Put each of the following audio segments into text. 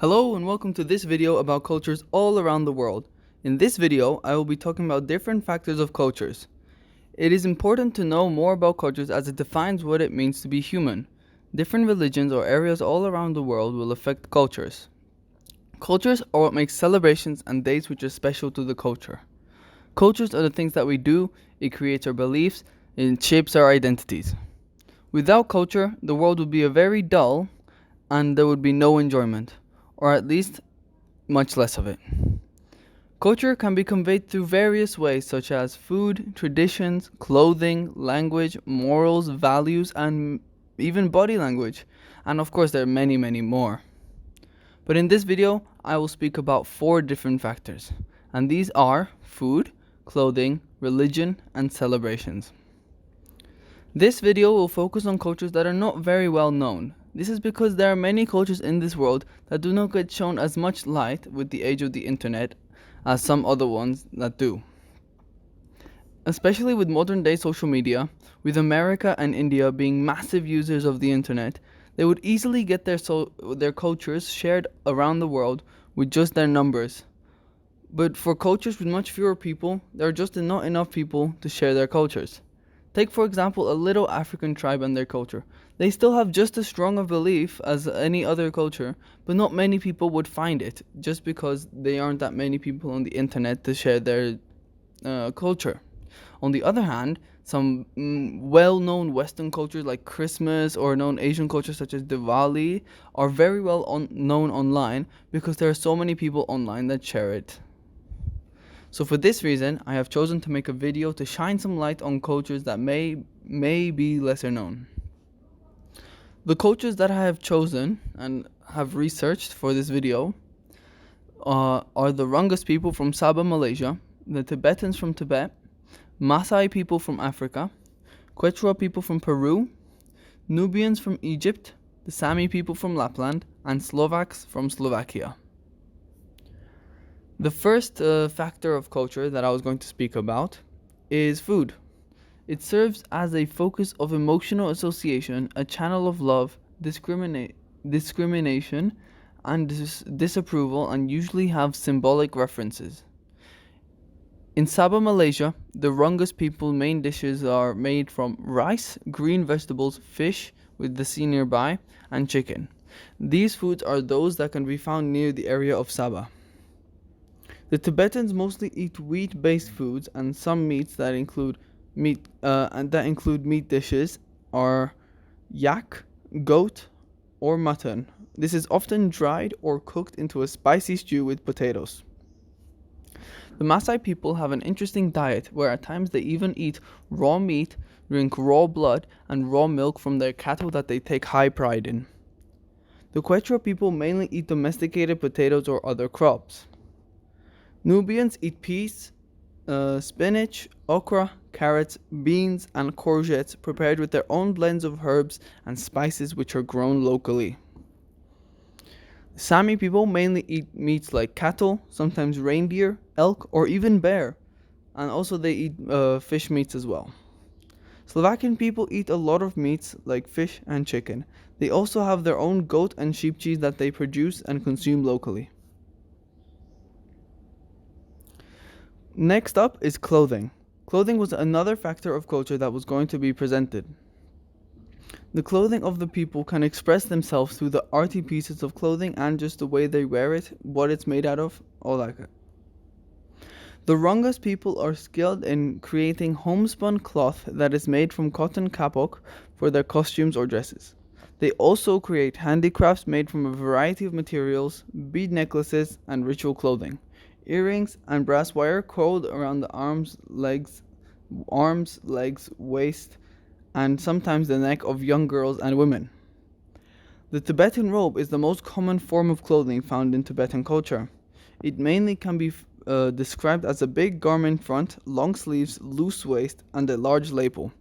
Hello and welcome to this video about cultures all around the world. In this video, I will be talking about different factors of cultures. It is important to know more about cultures as it defines what it means to be human. Different religions or areas all around the world will affect cultures. Cultures are what makes celebrations and dates which are special to the culture. Cultures are the things that we do, it creates our beliefs, it shapes our identities. Without culture, the world would be a very dull and there would be no enjoyment, or at least much less of it. Culture can be conveyed through various ways such as food, traditions, clothing, language, morals, values, and even body language. And of course there are many more. But in this video, I will speak about 4 different factors. And these are food, clothing, religion, and celebrations. This video will focus on cultures that are not very well known. This is because there are many cultures in this world that do not get shown as much light with the age of the internet as some other ones that do. Especially with modern day social media, with America and India being massive users of the internet, they would easily get their cultures shared around the world with just their numbers. But for cultures with much fewer people, there are just not enough people to share their cultures. Take for example a little African tribe and their culture. They still have just as strong a belief as any other culture, but not many people would find it, just because there aren't that many people on the internet to share their culture. On the other hand, some well-known Western cultures like Christmas or known Asian cultures such as Diwali are very well known online because there are so many people online that share it. So for this reason, I have chosen to make a video to shine some light on cultures that may be lesser known. The cultures that I have chosen and have researched for this video are the Rungus people from Sabah, Malaysia, the Tibetans from Tibet, Maasai people from Africa, Quechua people from Peru, Nubians from Egypt, the Sami people from Lapland, and Slovaks from Slovakia. The first factor of culture that I was going to speak about is food. It serves as a focus of emotional association, a channel of love, discrimination, and disapproval, and usually have symbolic references. In Sabah, Malaysia, the Rungus people main dishes are made from rice, green vegetables, fish with the sea nearby, and chicken. These foods are those that can be found near the area of Sabah. The Tibetans mostly eat wheat-based foods, and some meats that include meat dishes are yak, goat, or mutton. This is often dried or cooked into a spicy stew with potatoes. The Maasai people have an interesting diet where at times they even eat raw meat, drink raw blood, and raw milk from their cattle that they take high pride in. The Quechua people mainly eat domesticated potatoes or other crops. Nubians eat peas, spinach, okra, carrots, beans, and courgettes prepared with their own blends of herbs and spices which are grown locally. Sami people mainly eat meats like cattle, sometimes reindeer, elk, or even bear, and also they eat fish meats as well. Slovakian people eat a lot of meats like fish and chicken. They also have their own goat and sheep cheese that they produce and consume locally. Next up is clothing. Clothing was another factor of culture that was going to be presented. The clothing of the people can express themselves through the arty pieces of clothing and just the way they wear it, what it's made out of, all that. The Rungus people are skilled in creating homespun cloth that is made from cotton kapok for their costumes or dresses. They also create handicrafts made from a variety of materials, bead necklaces, and ritual clothing. Earrings and brass wire coiled around the arms, legs, waist, and sometimes the neck of young girls and women. The Tibetan robe is the most common form of clothing found in Tibetan culture. It mainly can be described as a big garment front, long sleeves, loose waist, and a large lapel.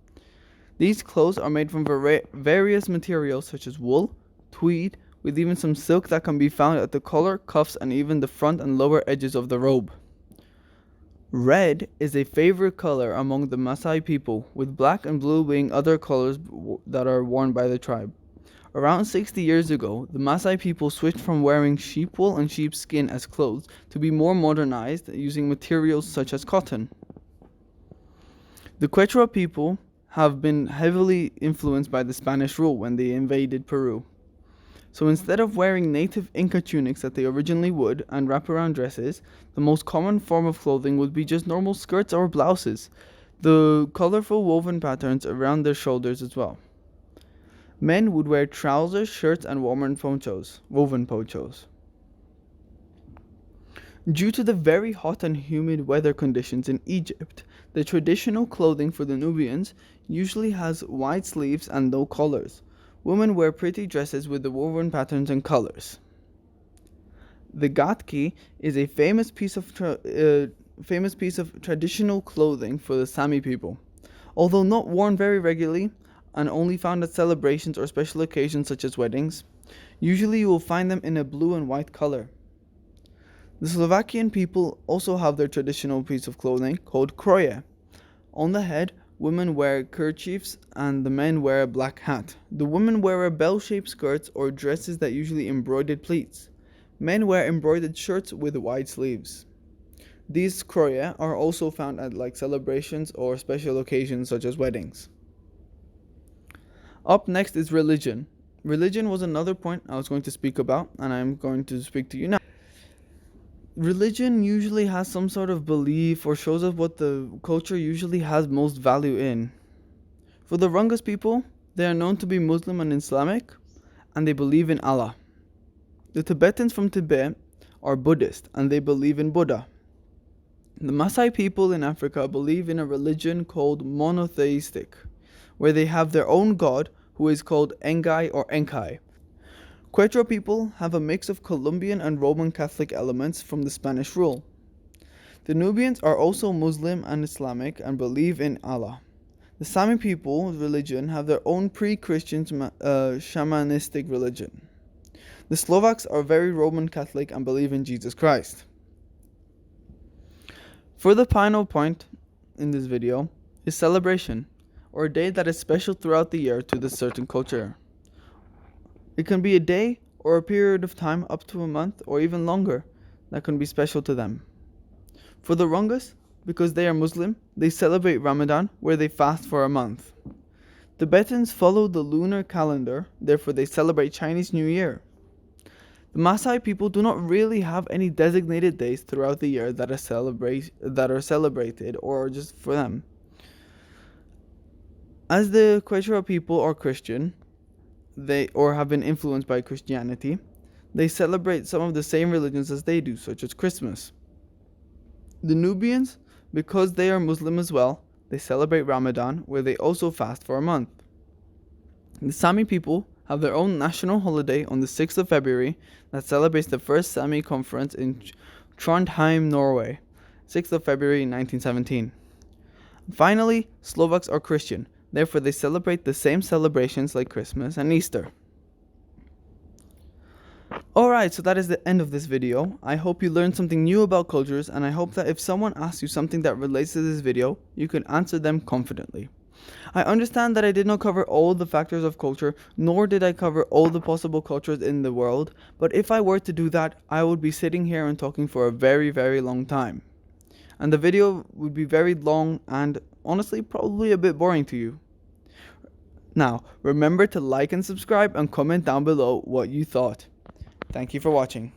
These clothes are made from various materials such as wool, tweed, with even some silk that can be found at the collar, cuffs, and even the front and lower edges of the robe. Red is a favorite color among the Maasai people, with black and blue being other colors that are worn by the tribe. Around 60 years ago, the Maasai people switched from wearing sheep wool and sheepskin as clothes to be more modernized, using materials such as cotton. The Quechua people have been heavily influenced by the Spanish rule when they invaded Peru. So instead of wearing native Inca tunics that they originally would and wraparound dresses, the most common form of clothing would be just normal skirts or blouses, the colorful woven patterns around their shoulders as well. Men would wear trousers, shirts, and woven ponchos. Due to the very hot and humid weather conditions in Egypt, the traditional clothing for the Nubians usually has wide sleeves and no collars. Women wear pretty dresses with the woven patterns and colors. The gatki is a famous piece of traditional clothing for the Sami people. Although not worn very regularly and only found at celebrations or special occasions such as weddings, usually you will find them in a blue and white color. The Slovakian people also have their traditional piece of clothing called kroje. On the head, women wear kerchiefs and the men wear a black hat. The women wear bell-shaped skirts or dresses that usually embroidered pleats. Men wear embroidered shirts with wide sleeves. These kroje are also found at celebrations or special occasions such as weddings. Up next is religion. Religion was another point I was going to speak about, and I'm going to speak to you now. Religion usually has some sort of belief or shows us what the culture usually has most value in. For the Rungus people, they are known to be Muslim and Islamic, and they believe in Allah. The Tibetans from Tibet are Buddhist, and they believe in Buddha. The Maasai people in Africa believe in a religion called monotheistic, where they have their own god who is called Engai or Enkai. Quechua people have a mix of Colombian and Roman Catholic elements from the Spanish rule. The Nubians are also Muslim and Islamic and believe in Allah. The Sami people's religion have their own pre-Christian shamanistic religion. The Slovaks are very Roman Catholic and believe in Jesus Christ. For the final point in this video is celebration, or a day that is special throughout the year to this certain culture. It can be a day or a period of time up to a month or even longer that can be special to them. For the Rungus, because they are Muslim, they celebrate Ramadan where they fast for a month. Tibetans follow the lunar calendar, therefore they celebrate Chinese New Year. The Maasai people do not really have any designated days throughout the year that are celebrated or just for them. As the Quechua people are Christian, or have been influenced by Christianity, they celebrate some of the same religions as they do, such as Christmas. The Nubians, because they are Muslim as well, they celebrate Ramadan, where they also fast for a month. The Sami people have their own national holiday on the 6th of February that celebrates the first Sami conference in Trondheim, Norway, 6th of February 1917. Finally, Slovaks are Christian. Therefore, they celebrate the same celebrations like Christmas and Easter. Alright, so that is the end of this video. I hope you learned something new about cultures, and I hope that if someone asks you something that relates to this video, you can answer them confidently. I understand that I did not cover all the factors of culture, nor did I cover all the possible cultures in the world, but if I were to do that, I would be sitting here and talking for a very, very long time. And the video would be very long and honestly probably a bit boring to you. Now, remember to like and subscribe and comment down below what you thought. Thank you for watching.